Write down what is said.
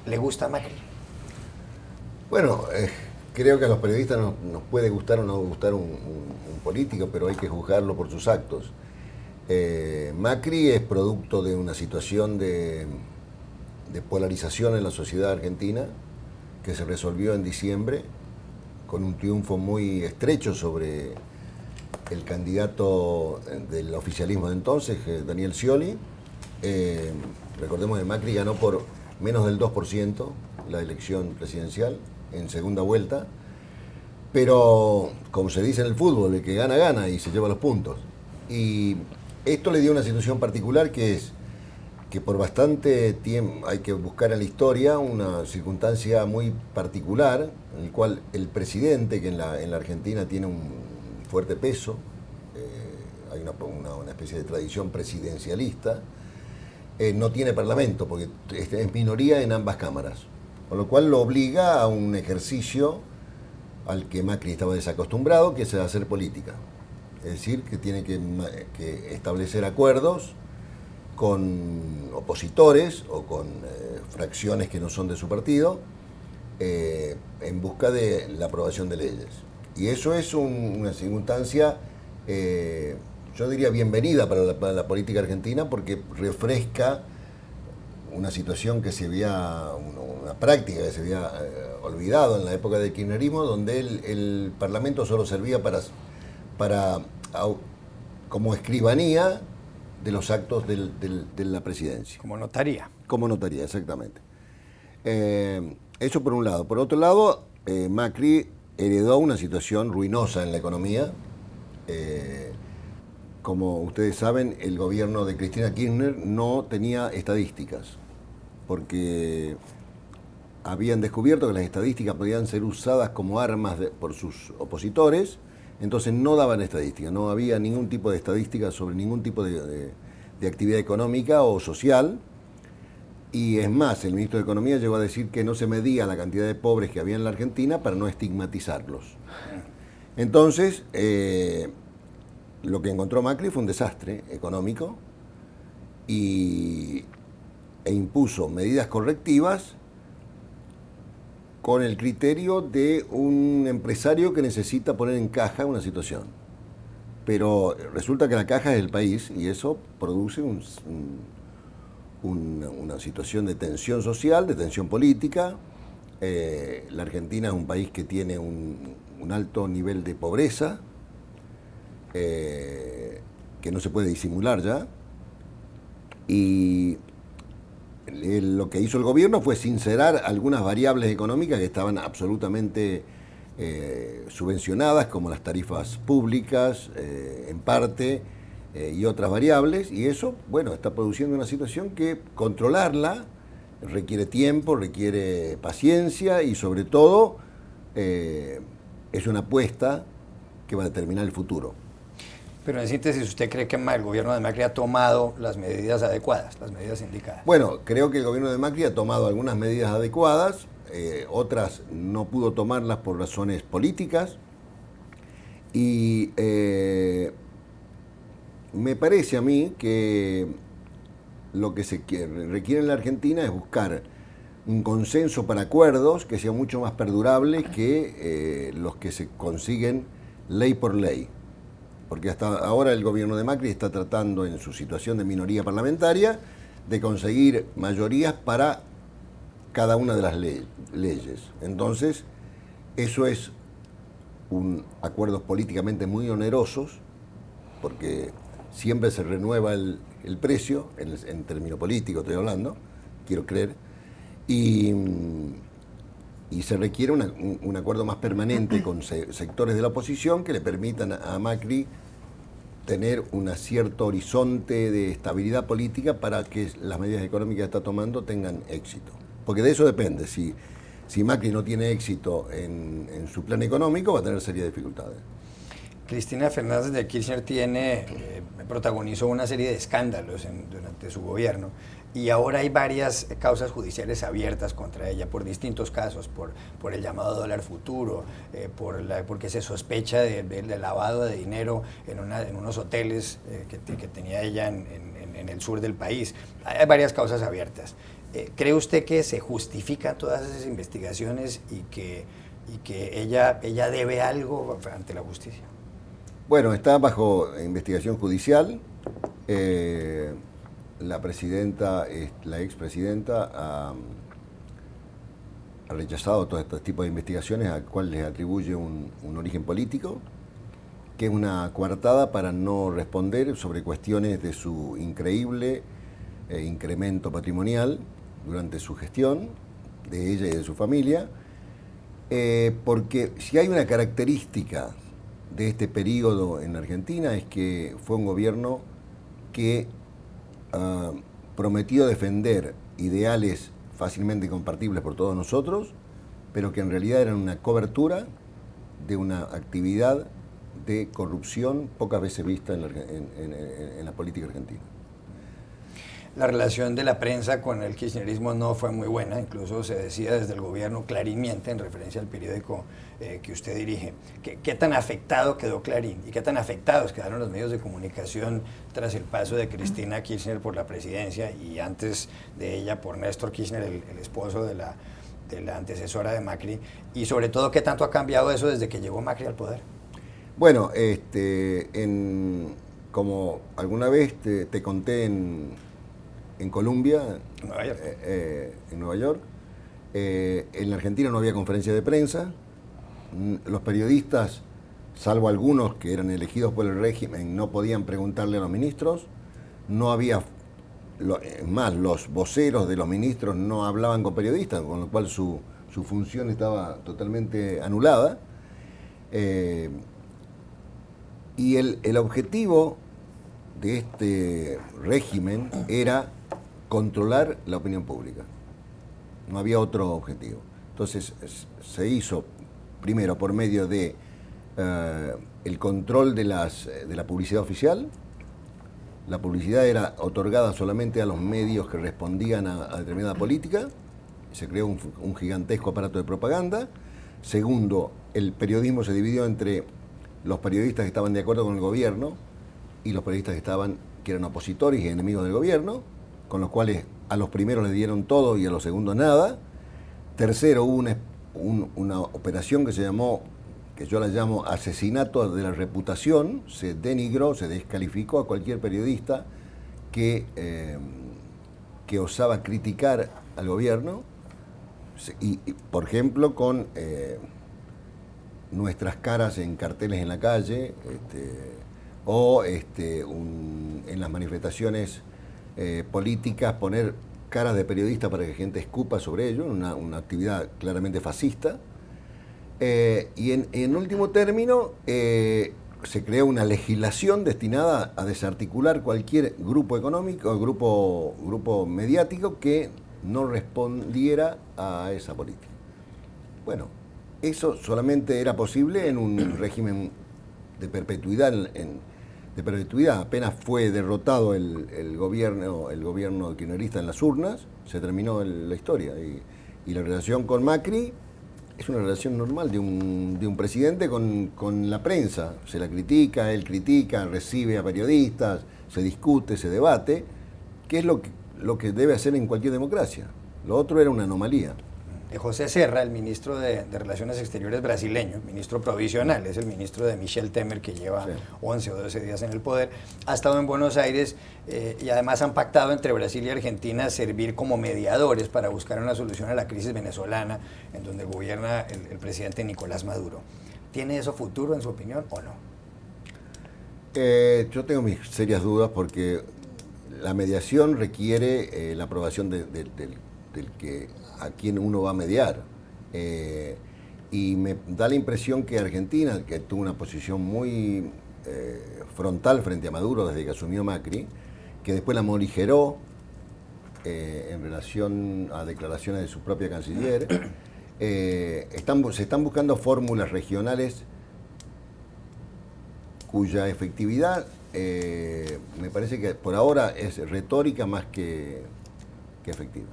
¿Le gusta Macri? Bueno, creo que a los periodistas nos puede gustar o no gustar un político, pero hay que juzgarlo por sus actos. Macri es producto de una situación de polarización en la sociedad argentina que se resolvió en diciembre con un triunfo muy estrecho sobre el candidato del oficialismo de entonces, Daniel Scioli. Recordemos que Macri ganó por menos del 2% la elección presidencial en segunda vuelta, pero como se dice en el fútbol, el que gana, gana y se lleva los puntos. Y esto le dio una situación particular que es que por bastante tiempo hay que buscar en la historia una circunstancia muy particular en el cual el presidente, que en la Argentina tiene un fuerte peso, hay una especie de tradición presidencialista, no tiene parlamento porque es minoría en ambas cámaras, con lo cual lo obliga a un ejercicio al que Macri estaba desacostumbrado, que es hacer política. Es decir, que tiene que establecer acuerdos con opositores o con fracciones que no son de su partido en busca de la aprobación de leyes. Y eso es una circunstancia, yo diría, bienvenida para la política argentina porque refresca una situación que se había, una práctica que se había olvidado en la época del kirchnerismo, donde el Parlamento solo servía como escribanía de los actos de la presidencia. Como notaría. Como notaría, exactamente. Eso por un lado. Por otro lado, Macri heredó una situación ruinosa en la economía. Como ustedes saben, el gobierno de Cristina Kirchner no tenía estadísticas, porque habían descubierto que las estadísticas podían ser usadas como armas por sus opositores. Entonces no daban estadísticas, no había ningún tipo de estadística sobre ningún tipo de actividad económica o social. Y es más, el ministro de Economía llegó a decir que no se medía la cantidad de pobres que había en la Argentina para no estigmatizarlos. Entonces, lo que encontró Macri fue un desastre económico e impuso medidas correctivas con el criterio de un empresario que necesita poner en caja una situación. Pero resulta que la caja es el país y eso produce una situación de tensión social, de tensión política. La Argentina es un país que tiene un alto nivel de pobreza, que no se puede disimular ya. Y lo que hizo el gobierno fue sincerar algunas variables económicas que estaban absolutamente subvencionadas, como las tarifas públicas, en parte, y otras variables, y eso, bueno, está produciendo una situación que controlarla requiere tiempo, requiere paciencia y sobre todo es una apuesta que va a determinar el futuro. Pero en síntesis, ¿usted cree que el gobierno de Macri ha tomado las medidas adecuadas, las medidas indicadas? Bueno, creo que el gobierno de Macri ha tomado algunas medidas adecuadas, otras no pudo tomarlas por razones políticas, y me parece a mí que lo que se requiere en la Argentina es buscar un consenso para acuerdos que sean mucho más perdurables que los que se consiguen ley por ley. Porque hasta ahora el gobierno de Macri está tratando, en su situación de minoría parlamentaria, de conseguir mayorías para cada una de las leyes. Entonces, eso es acuerdos políticamente muy onerosos, porque siempre se renueva el precio, en término político estoy hablando, quiero creer, y se requiere un acuerdo más permanente con sectores de la oposición que le permitan a Macri tener un cierto horizonte de estabilidad política para que las medidas económicas que está tomando tengan éxito. Porque de eso depende. Si Macri no tiene éxito en su plan económico, va a tener serias dificultades. Cristina Fernández de Kirchner protagonizó una serie de escándalos durante su gobierno y ahora hay varias causas judiciales abiertas contra ella por distintos casos, por el llamado dólar futuro, porque se sospecha de lavado de dinero en unos hoteles que tenía ella en en el sur del país. Hay varias causas abiertas. ¿Cree usted que se justifican todas esas investigaciones y que ella debe algo ante la justicia? Bueno, está bajo investigación judicial. La presidenta, la expresidenta, ha rechazado todo este tipo de investigaciones al cual les atribuye un origen político, que es una coartada para no responder sobre cuestiones de su increíble incremento patrimonial durante su gestión, de ella y de su familia, porque si hay una característica de este periodo en Argentina es que fue un gobierno que prometió defender ideales fácilmente compartibles por todos nosotros, pero que en realidad eran una cobertura de una actividad de corrupción pocas veces vista en la política argentina. La relación de la prensa con el kirchnerismo no fue muy buena, incluso se decía desde el gobierno Clarín miente, en referencia al periódico que usted dirige. ¿Qué tan afectado quedó Clarín y qué tan afectados quedaron los medios de comunicación tras el paso de Cristina Kirchner por la presidencia y antes de ella por Néstor Kirchner, el esposo de la antecesora de Macri? Y sobre todo, ¿qué tanto ha cambiado eso desde que llegó Macri al poder? Bueno, como alguna vez te conté en Colombia, en Nueva York, en la Argentina no había conferencia de prensa, los periodistas, salvo algunos que eran elegidos por el régimen, no podían preguntarle a los ministros, no había, más, los voceros de los ministros no hablaban con periodistas, con lo cual su función estaba totalmente anulada. Y el objetivo de este régimen era controlar la opinión pública. No había otro objetivo. Entonces se hizo primero por medio de el control de la publicidad oficial. La publicidad era otorgada solamente a los medios que respondían a determinada política. Se creó un gigantesco aparato de propaganda. Segundo, el periodismo se dividió entre los periodistas que estaban de acuerdo con el gobierno y los periodistas que eran opositores y enemigos del gobierno, con los cuales a los primeros le dieron todo y a los segundos nada. Tercero, hubo una operación que se llamó, que yo la llamo asesinato de la reputación. Se denigró, se descalificó a cualquier periodista que osaba criticar al gobierno, y por ejemplo con nuestras caras en carteles en la calle, en las manifestaciones políticas, poner caras de periodistas para que gente escupa sobre ello, una actividad claramente fascista. Y en último término, se creó una legislación destinada a desarticular cualquier grupo económico o grupo mediático que no respondiera a esa política. Bueno, eso solamente era posible en un régimen de perpetuidad. Apenas fue derrotado el gobierno kirchnerista en las urnas, se terminó la historia. Y la relación con Macri es una relación normal de un presidente con la prensa. Se la critica, él critica, recibe a periodistas, se discute, se debate, que es lo que debe hacer en cualquier democracia. Lo otro era una anomalía. José Serra, el ministro de Relaciones Exteriores brasileño, ministro provisional, es el ministro de Michel Temer, que lleva 11 o 12 días en el poder, ha estado en Buenos Aires y además han pactado entre Brasil y Argentina servir como mediadores para buscar una solución a la crisis venezolana, en donde gobierna el presidente Nicolás Maduro. ¿Tiene eso futuro, en su opinión, o no? Yo tengo mis serias dudas porque la mediación requiere la aprobación del que a quien uno va a mediar. Y me da la impresión que Argentina, que tuvo una posición muy frontal frente a Maduro desde que asumió Macri, que después la morigeró en relación a declaraciones de su propia canciller, se están buscando fórmulas regionales cuya efectividad me parece que por ahora es retórica más que efectiva.